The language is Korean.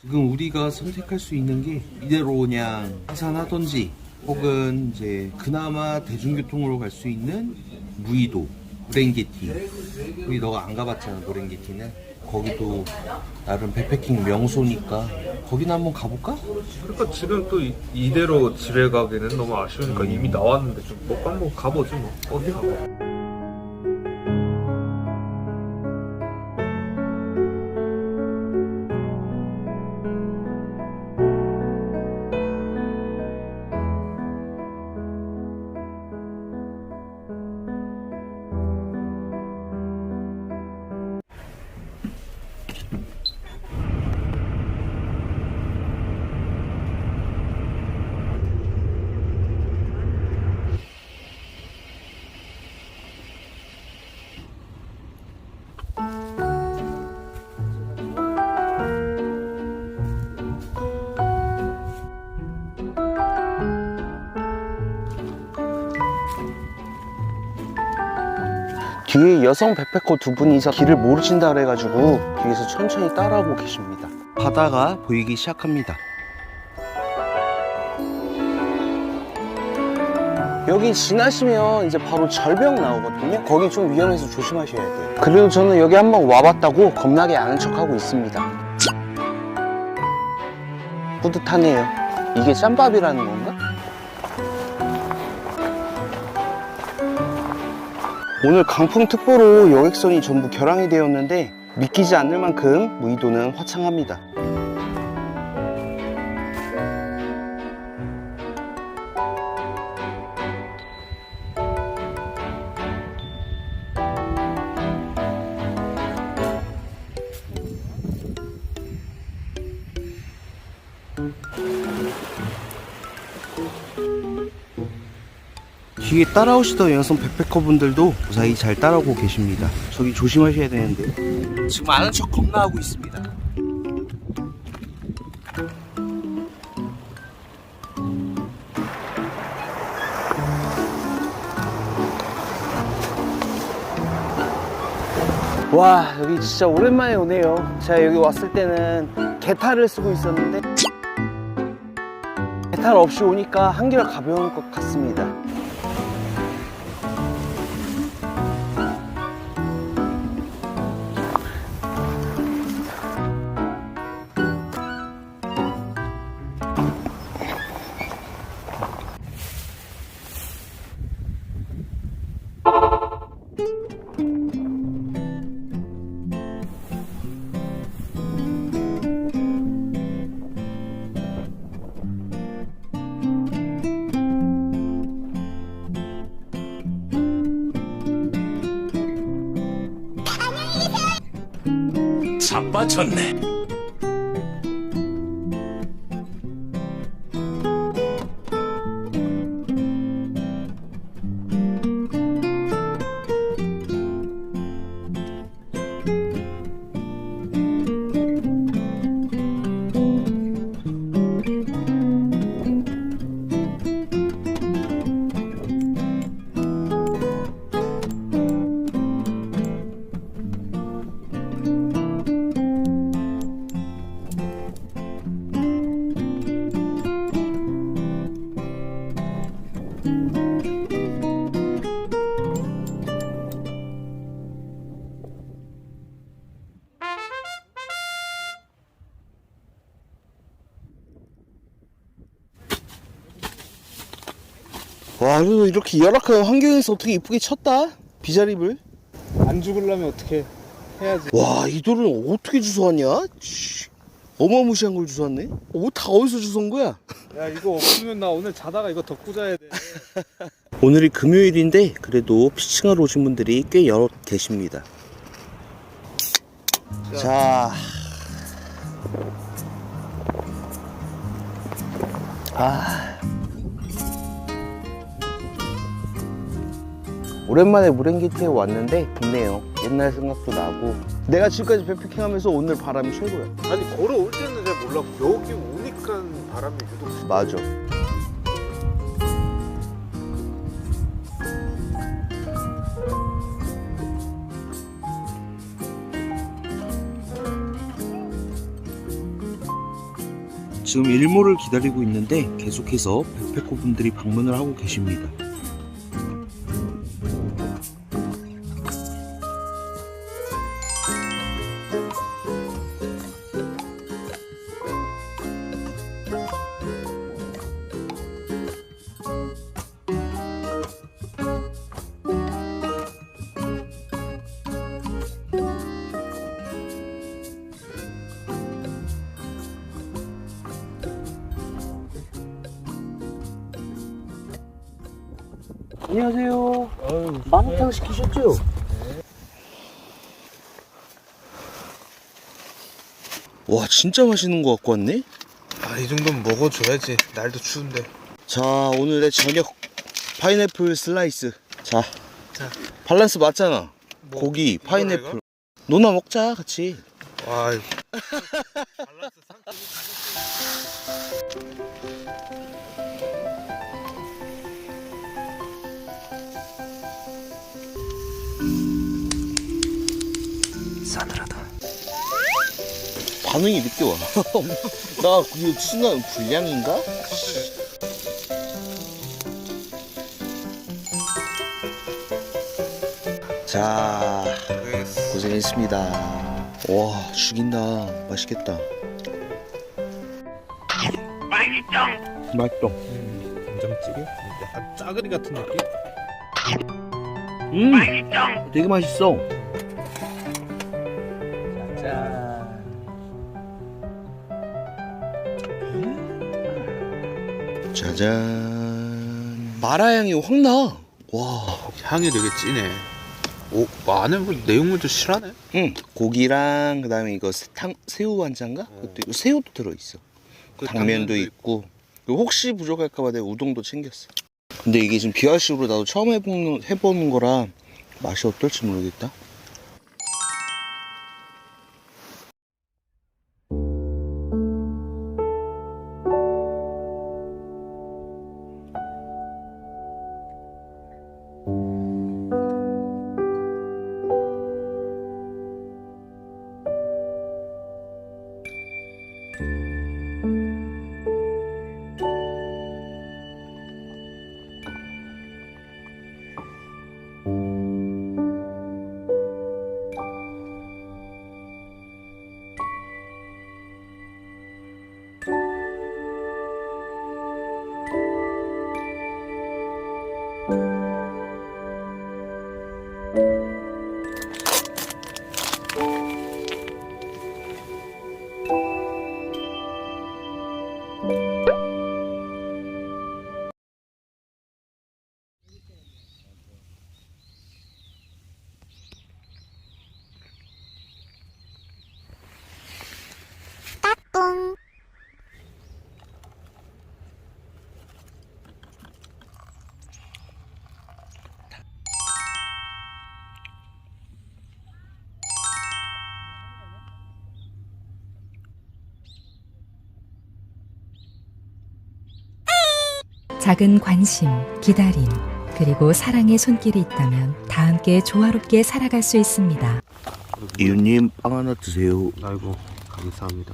지금 우리가 선택할 수 있는 게 이대로 그냥 하산하던지 혹은 이제 그나마 대중교통으로 갈 수 있는 무이도, 무렝게티. 우리 너가 안 가봤잖아, 무렝게티는. 거기도 나름 백패킹 명소니까 거기나 한번 가볼까? 그러니까 지금 또 이대로 집에 가기는 너무 아쉬우니까 이미 나왔는데 좀 한번 가보지 뭐. 어디 가봐. 뒤에 여성 백패커 두 분이서 길을 모르신다 그래가지고 뒤에서 천천히 따라오고 계십니다. 바다가 보이기 시작합니다. 여기 지나시면 이제 바로 절벽 나오거든요. 거기 좀 위험해서 조심하셔야 돼요. 그래도 저는 여기 한번 와봤다고 겁나게 아는 척하고 있습니다. 뿌듯하네요. 이게 짬밥이라는 건가? 오늘 강풍특보로 여객선이 전부 결항이 되었는데 믿기지 않을 만큼 무의도는 화창합니다. 뒤에 따라오시던 여성 백패커분들도 무사히 잘 따라오고 계십니다. 저기 조심하셔야 되는데 지금 아는 척 겁나 하고 있습니다. 와, 여기 진짜 오랜만에 오네요. 제가 여기 왔을 때는 개탈을 쓰고 있었는데 개탈 없이 오니까 한결 가벼운 것 같습니다. 자빠졌네. 와, 그래도 이렇게 열악한 환경에서 어떻게 이쁘게 쳤다? 비자립을. 안 죽으려면 어떻게 해야지. 와, 이 돌은 어떻게 주워왔냐? 어마무시한 걸 주워왔네. 옷 다 어디서 주워온 거야? 야, 이거 없으면 나 오늘 자다가 이거 덮고 자야 돼. 오늘이 금요일인데 그래도 피칭하러 오신 분들이 꽤 여러 계십니다. 자, 오랜만에 무렝게티에 왔는데 좋네요. 옛날 생각도 나고. 내가 지금까지 백패킹하면서 오늘 바람이 최고야. 아니 걸어올 때는 몰라. 여기 오니까 바람이 유독. 맞아. 지금 일몰을 기다리고 있는데 계속해서 백패커 분들이 방문을 하고 계십니다. 안녕하세요. 마라탕 시키셨죠? 와, 진짜 맛있는 거 갖고 왔네? 아, 이 정도면 먹어줘야지. 날도 추운데. 자, 오늘의 저녁 파인애플 슬라이스. 자, 자. 밸런스 맞잖아. 뭐, 고기, 이거야, 파인애플. 이거? 노나 먹자, 같이. 와, 싸늘하다. 반응이 늦게 와. 나 그게 순간 불량인가? 자, 고생했습니다. 와, 죽인다. 맛있겠다. 맛있어. 된장찌개? 약간 짜글이 같은 느낌? 되게 맛있어. 짜잔. 마라향이 확 나. 와. 향이 되게 진해. 오, 안에 뭐 내용물도 실하네? 응. 고기랑 그다음에 이거 새우 완자인가? 그것도 있고 새우도 들어있어. 그 당면도 있고. 그리고 혹시 부족할까봐 내가 우동도 챙겼어. 근데 이게 지금 비아식으로 나도 처음 해보는 거라 맛이 어떨지 모르겠다. 작은 관심, 기다림, 그리고 사랑의 손길이 있다면 다 함께 조화롭게 살아갈 수 있습니다. 이웃님 빵 하나 드세요. 아이고, 감사합니다.